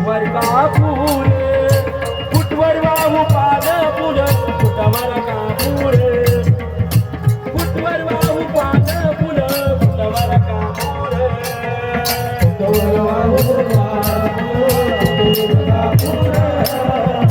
फुटवर का फुल फुटवर वाहू पान फुल फुटवर का फुल फुटवर वाहू पान फुल फुटवर का फुल फुटवर वाहू पान फुल फुटवर का फुल